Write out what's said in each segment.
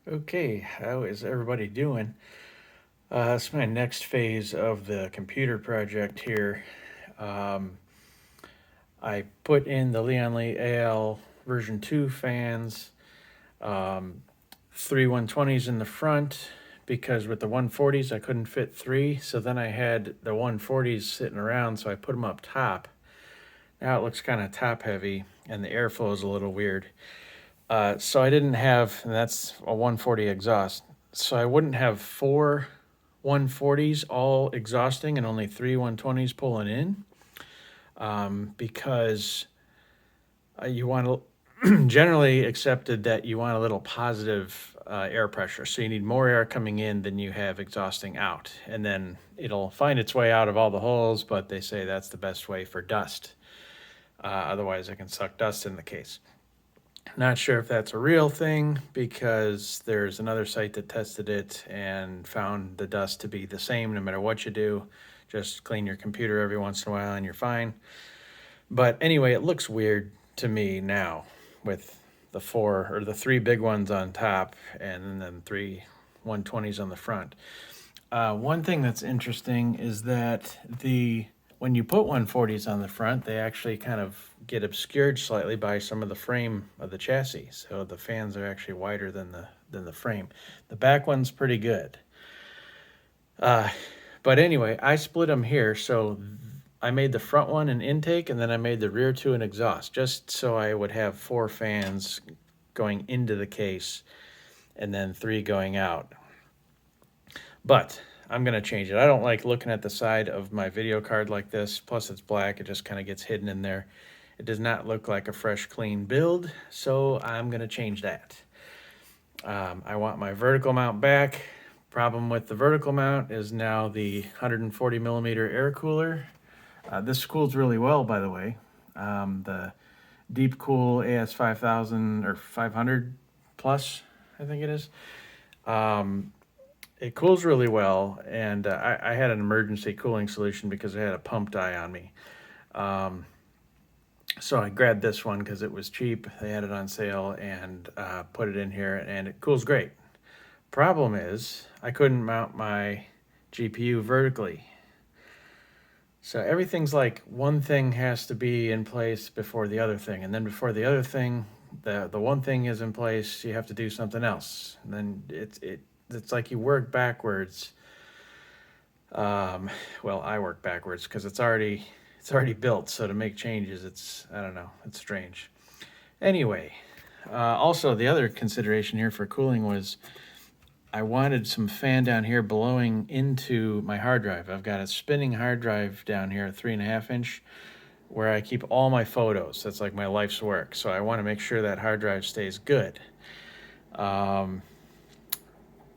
Okay, how is everybody doing? It's my next phase of the computer project here. Um, I put in the Leon Lee AL version 2 fans, um, three 120s in the front because with the 140s I couldn't fit three. So then I had the 140s sitting around, so I put them up top. Now it looks kind of top heavy and the airflow is a little weird. So I didn't have, and that's a 140 exhaust. So I wouldn't have four 140s all exhausting and only three 120s pulling in, because you want to generally accepted that you want a little positive air pressure. So you need more air coming in than you have exhausting out. And then it'll find its way out of all the holes, but they say that's the best way for dust. Otherwise, it can suck dust in the case. Not sure if that's a real thing because there's another site that tested it and found the dust to be the same no matter what you do. Just clean your computer every once in a while and you're fine. But anyway, it looks weird to me now with the four or the three big ones on top and then three 120s on the front. One thing that's interesting is that when you put 140s on the front, they actually kind of get obscured slightly by some of the frame of the chassis. So the fans are actually wider than the frame. The back one's pretty good. But anyway, I split them here. So I made the front one an intake and then I made the rear two an exhaust, just so I would have four fans going into the case and then three going out. But I'm going to change it. I don't like looking at the side of my video card like this. Plus it's black. It just kind of gets hidden in there. It does not look like a fresh, clean build. So I'm going to change that. I want my vertical mount back. Problem with the vertical mount is now the 140 millimeter air cooler. This cools really well, by the way. The Deep Cool AS5000 or 500 plus, I think it is. It cools really well, and I had an emergency cooling solution because I had a pump die on me. So I grabbed this one because it was cheap. They had it on sale and put it in here, and it cools great. Problem is, I couldn't mount my GPU vertically. So everything's like one thing has to be in place before the other thing, and then before the other thing, the one thing is in place, you have to do something else. And then it's like you work backwards. Well, I work backwards because it's already built. So to make changes, I don't know, it's strange. Anyway, also the other consideration here for cooling was I wanted some fan down here blowing into my hard drive. I've got a spinning hard drive down here, a 3.5 inch, where I keep all my photos. That's like my life's work. So I want to make sure that hard drive stays good.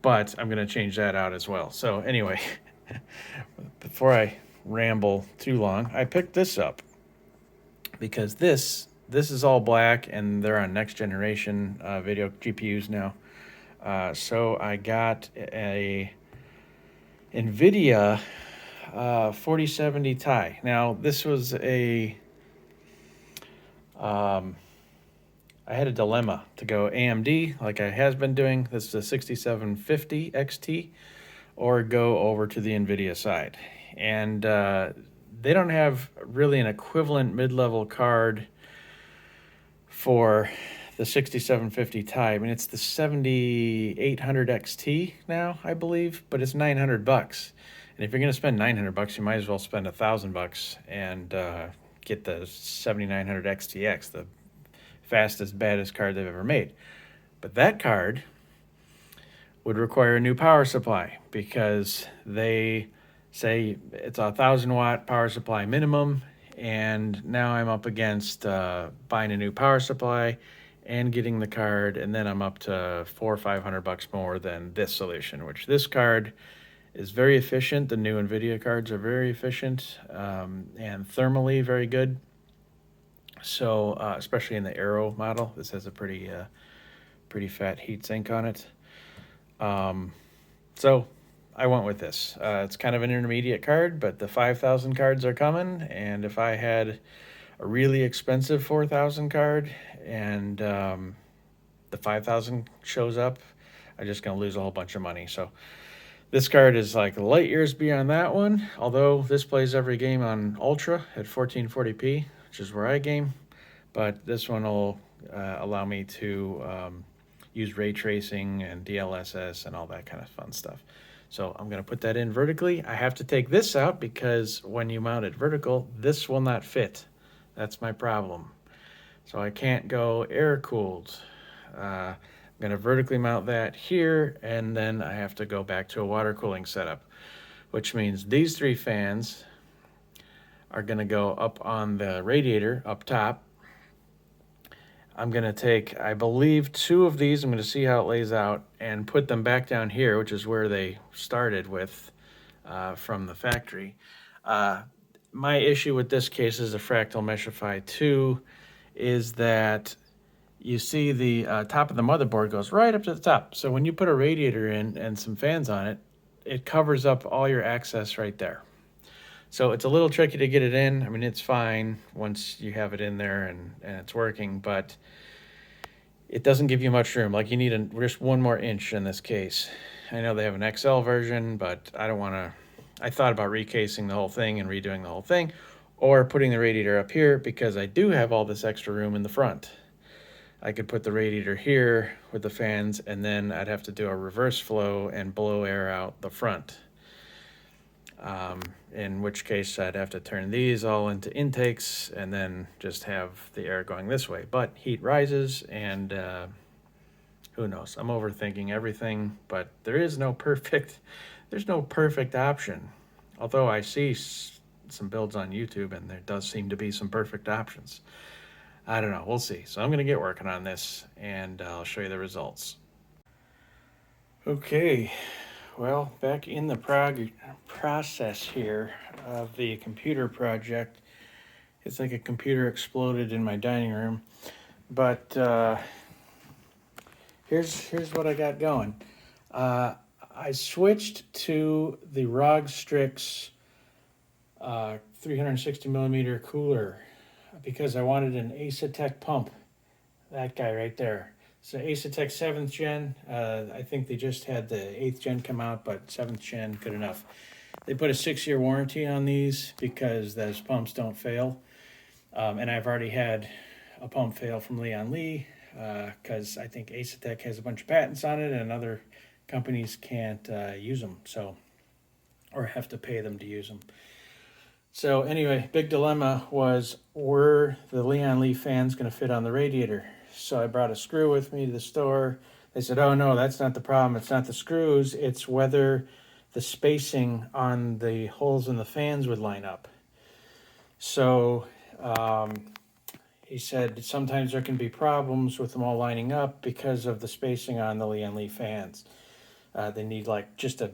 But I'm going to change that out as well. So anyway, before I ramble too long, I picked this up because this is all black and they're on next generation video GPUs now. So I got a NVIDIA 4070 Ti. Now this was I had a dilemma to go AMD like I has been doing. This is a 6750 XT, or go over to the NVIDIA side. And they don't have really an equivalent mid-level card for the 6750 Ti. I mean, it's the 7800 XT now, I believe, but it's $900. And if you're going to spend $900, you might as well spend $1,000 and get the 7900 XTX, the fastest, baddest card they've ever made. But that card would require a new power supply because they say it's a 1,000-watt power supply minimum, and now I'm up against buying a new power supply and getting the card, and then I'm up to $400 or $500 more than this solution, which this card is very efficient. The new NVIDIA cards are very efficient and thermally very good. So especially in the AIO model, this has a pretty fat heat sink on it. So I went with this. It's kind of an intermediate card, but the 5,000 cards are coming, and if I had a really expensive 4,000 card and the 5,000 shows up, I'm just going to lose a whole bunch of money. So this card is like light years beyond that one, although this plays every game on Ultra at 1440p, which is where I game. But this one will allow me to use ray tracing and DLSS and all that kind of fun stuff. So I'm going to put that in vertically. I have to take this out because when you mount it vertical, this will not fit. That's my problem. So I can't go air-cooled. I'm going to vertically mount that here, and then I have to go back to a water cooling setup, which means these 3 fans are going to go up on the radiator up top. I'm going to take, I believe, 2 of these. I'm going to see how it lays out and put them back down here, which is where they started with from the factory. My issue with this case is the Fractal Meshify 2 is that you see the top of the motherboard goes right up to the top. So when you put a radiator in and some fans on it, it covers up all your access right there. So it's a little tricky to get it in. I mean, it's fine once you have it in there and it's working, but it doesn't give you much room. Like you need just 1 more inch in this case. I know they have an XL version, but I don't want to. I thought about recasing the whole thing and redoing the whole thing, or putting the radiator up here because I do have all this extra room in the front. I could put the radiator here with the fans, and then I'd have to do a reverse flow and blow air out the front. In which case I'd have to turn these all into intakes and then just have the air going this way. But heat rises, and who knows? I'm overthinking everything, but there's no perfect option. Although I see some builds on YouTube, and there does seem to be some perfect options. I don't know. We'll see. So I'm going to get working on this, and I'll show you the results. Okay. Well, back in the process here of the computer project. It's like a computer exploded in my dining room. But here's what I got going. I switched to the ROG Strix 360 millimeter cooler because I wanted an Asetek pump. That guy right there. So Asetek 7th gen. I think they just had the 8th gen come out, but 7th gen, good enough. They put a 6-year warranty on these because those pumps don't fail. And I've already had a pump fail from Leon Lee because I think Asetek has a bunch of patents on it and other companies can't use them, so, or have to pay them to use them. So anyway, big dilemma was, were the Leon Lee fans going to fit on the radiator? So I brought a screw with me to the store. They said, oh no, that's not the problem. It's not the screws. It's whether the spacing on the holes in the fans would line up. So he said sometimes there can be problems with them all lining up because of the spacing on the Leon Lee fans. They need like just a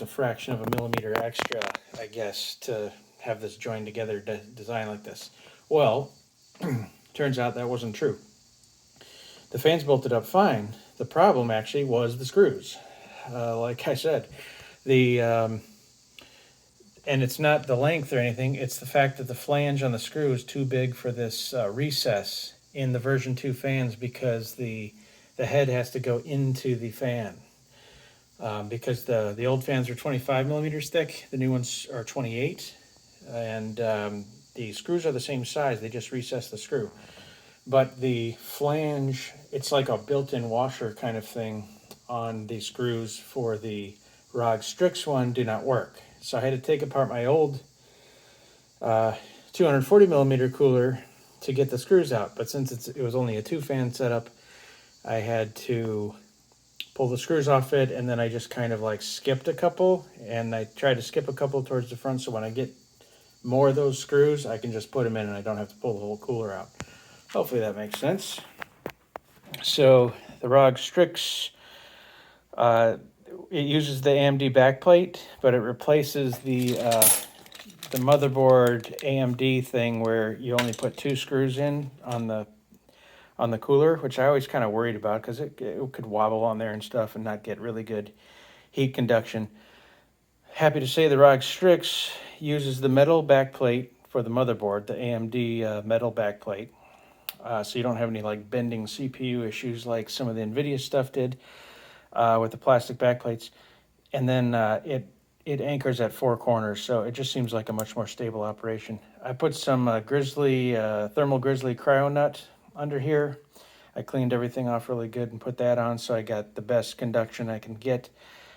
fraction of a millimeter extra, I guess, to have this joined together design like this. Well, turns out that wasn't true. The fans bolted up fine. The problem actually was the screws. Like I said, and it's not the length or anything, it's the fact that the flange on the screw is too big for this recess in the version 2 fans because the head has to go into the fan. Because the old fans are 25 millimeters thick, the new ones are 28, and the screws are the same size, they just recess the screw. But the flange, it's like a built-in washer kind of thing on the screws for the ROG Strix one do not work. So I had to take apart my old 240 millimeter cooler to get the screws out. But since it was only a 2-fan setup, I had to pull the screws off it, and then I just kind of like skipped a couple, and I tried to skip a couple towards the front, so when I get more of those screws, I can just put them in and I don't have to pull the whole cooler out. Hopefully that makes sense. So the ROG Strix, it uses the AMD backplate, but it replaces the motherboard AMD thing where you only put 2 screws in on the cooler, which I always kind of worried about because it could wobble on there and stuff and not get really good heat conduction. Happy to say the ROG Strix uses the metal backplate for the motherboard, the AMD metal backplate. So you don't have any like bending CPU issues like some of the NVIDIA stuff did. with the plastic backplates, and then it anchors at 4 corners, so it just seems like a much more stable operation. I put some thermal grizzly cryo nut under here. I cleaned everything off really good and put that on, so I got the best conduction I can get.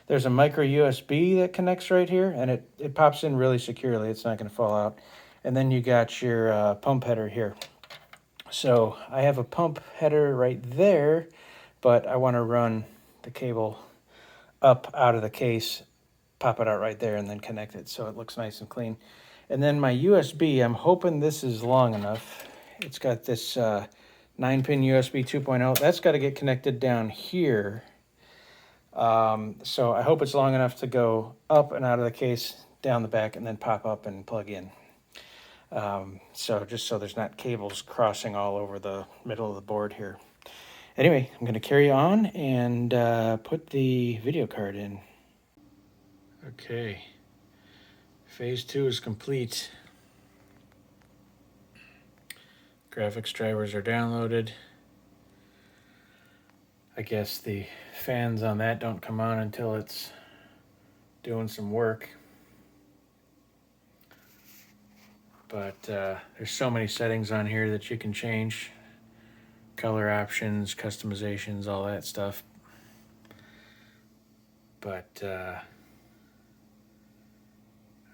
There's a micro USB that connects right here, and it pops in really securely. It's not going to fall out. And then you got your pump header here. So I have a pump header right there, but I want to run the cable up out of the case, pop it out right there, and then connect it so it looks nice and clean. And then my USB, I'm hoping this is long enough. It's got this 9-pin USB 2.0. That's got to get connected down here. So I hope it's long enough to go up and out of the case, down the back, and then pop up and plug in. So just so there's not cables crossing all over the middle of the board here. Anyway, I'm going to carry on and put the video card in. Okay, phase 2 is complete. Graphics drivers are downloaded. I guess the fans on that don't come on until it's doing some work. But there's so many settings on here that you can change. Color options, customizations, all that stuff. But I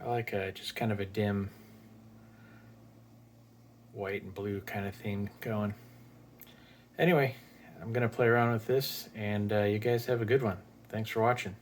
like just kind of a dim white and blue kind of theme going. Anyway, I'm going to play around with this, and you guys have a good one. Thanks for watching.